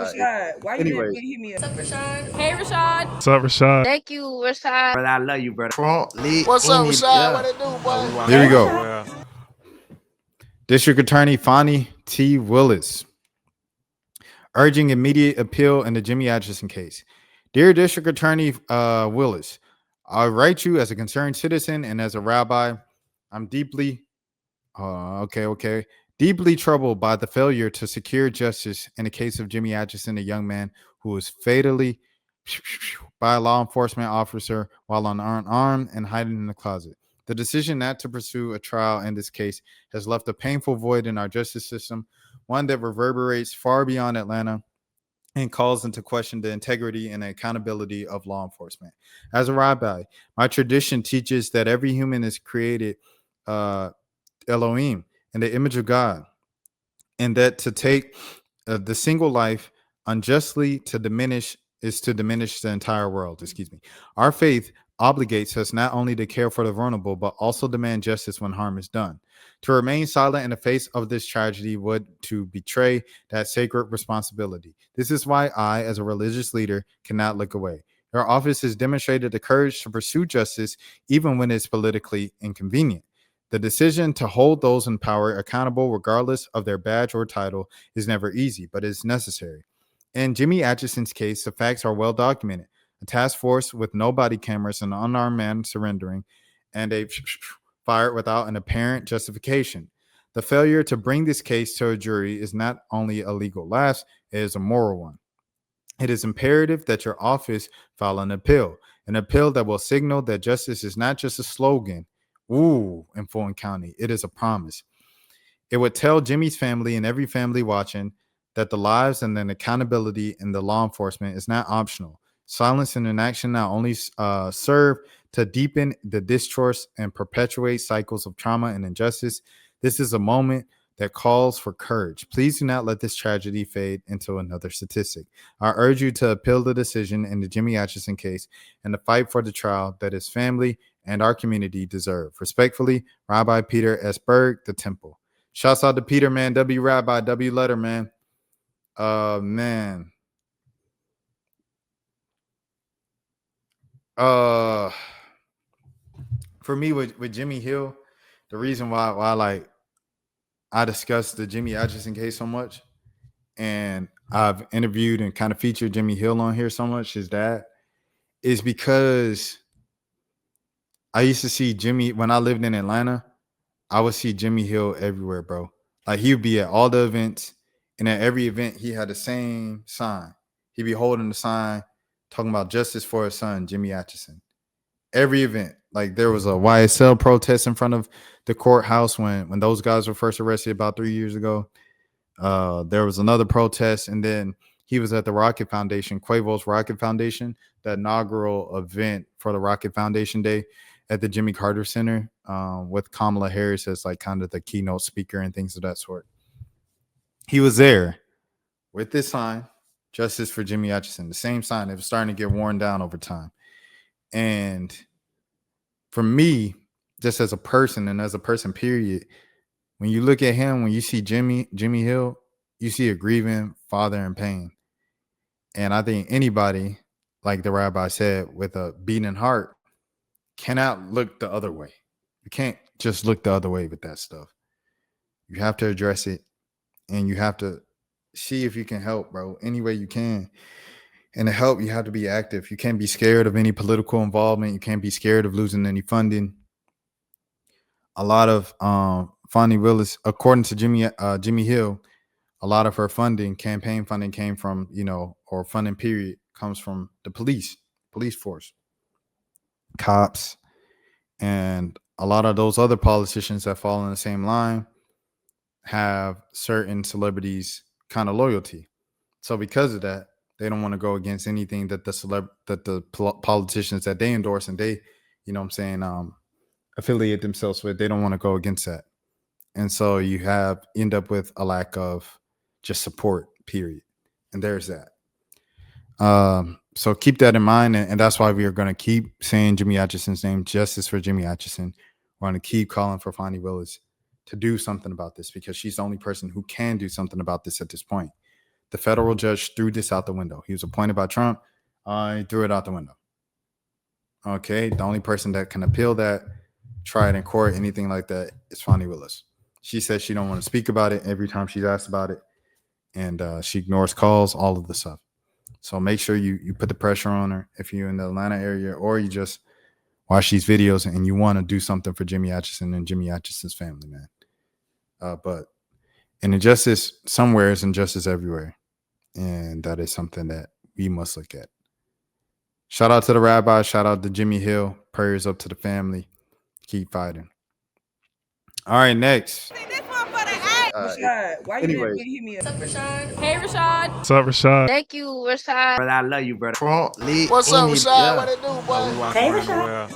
Rashad, why you didn't Anyways, hit me up? What's up, Rashad? Hey, Rashad. What's up, Rashad? Thank you, Rashad. brother, I love you, brother. What's up, Rashad? What it do, boy? Here we go. Well, District Attorney Fani T. Willis urging immediate appeal in the Jimmy Atchison case. Dear District Attorney Willis, I write you as a concerned citizen and as a rabbi. I'm deeply deeply troubled by the failure to secure justice in the case of Jimmy Atchison, a young man who was fatally by a law enforcement officer while unarmed and hiding in the closet. The decision not to pursue a trial in this case has left a painful void in our justice system, one that reverberates far beyond Atlanta and calls into question the integrity and accountability of law enforcement. As a rabbi, my tradition teaches that every human is created Elohim in the image of God, and that to take the single life unjustly to diminish is to diminish the entire world. Our faith obligates us not only to care for the vulnerable, but also demand justice when harm is done. To remain silent in the face of this tragedy would to betray that sacred responsibility. This is why I, as a religious leader, cannot look away. Your office has demonstrated the courage to pursue justice even when it's politically inconvenient. The decision to hold those in power accountable, regardless of their badge or title, is never easy, but is necessary. In Jimmy Atchison's case, the facts are well documented. A task force with no body cameras, an unarmed man surrendering, and a fired without an apparent justification. The failure to bring this case to a jury is not only a legal lapse, it is a moral one. It is imperative that your office file an appeal that will signal that justice is not just a slogan, in Fulton County. It is a promise. It would tell Jimmy's family and every family watching that the lives and then accountability in the law enforcement is not optional. Silence and inaction not only serve to deepen the distrust and perpetuate cycles of trauma and injustice. This is a moment that calls for courage. Please do not let this tragedy fade into another statistic. I urge you to appeal the decision in the Jimmy Atchison case and to fight for the trial that his family and our community deserve. Respectfully, Rabbi Peter S. Berg, the Temple. Shouts out to Peter, man. W Rabbi, W letter, man. Man. For me with Jimmy Hill, the reason why like I discussed the Jimmy Atchison case so much, and I've interviewed and kind of featured Jimmy Hill on here so much, his dad, is because I used to see Jimmy when I lived in Atlanta. I would see Jimmy Hill everywhere, bro. Like he would be at all the events, and at every event he had the same sign. He'd be holding the sign talking about justice for his son, Jimmy Atchison. Every event. Like there was a YSL protest in front of the courthouse when those guys were first arrested about 3 years ago. There was another protest, and then he was at the Rocket Foundation, Quavo's Rocket Foundation, the inaugural event for the Rocket Foundation Day at the Jimmy Carter Center, with Kamala Harris as like kind of the keynote speaker and things of that sort. He was there with this sign, Justice for Jimmy Atchison, the same sign. It was starting to get worn down over time. And for me, just as a person and as a person, period, when you look at him, when you see Jimmy Hill, you see a grieving father in pain. And I think anybody, like the rabbi said, with a beating heart cannot look the other way. You can't just look the other way with that stuff. You have to address it, and you have to see if you can help, bro, any way you can. And to help, you have to be active. You can't be scared of any political involvement. You can't be scared of losing any funding. A lot of Fani Willis, according to Jimmy Hill, a lot of her campaign funding came from, or funding period comes from the police force, cops, and a lot of those other politicians that fall in the same line have certain celebrities kind of loyalty. So because of that, they don't want to go against anything that the politicians that they endorse and they, affiliate themselves with. They don't want to go against that. And so you end up with a lack of just support, period. And there's that. So keep that in mind. And that's why we are going to keep saying Jimmy Atchison's name, justice for Jimmy Atchison. We're going to keep calling for Fani Willis to do something about this, because she's the only person who can do something about this at this point. The federal judge threw this out the window. He was appointed by Trump. He threw it out the window. Okay, the only person that can appeal that, try it in court, anything like that, is Fani Willis. She says she don't want to speak about it every time she's asked about it, and she ignores calls, all of the stuff. So make sure you put the pressure on her if you're in the Atlanta area, or you just watch these videos and you want to do something for Jimmy Atchison and Jimmy Atchison's family, man. But an injustice somewhere is injustice everywhere, and that is something that we must look at. Shout out to the Rabbi. Shout out to Jimmy Hill. Prayers up to the family. Keep fighting. All right, next. Rashad, why you didn't hit me up? What's up, Rashad? Hey, Rashad. What's up, Rashad? Thank you, Rashad. Brother, I love you, brother. Trump lit. What's up, Rashad? What it do, boy? Hey, Rashad.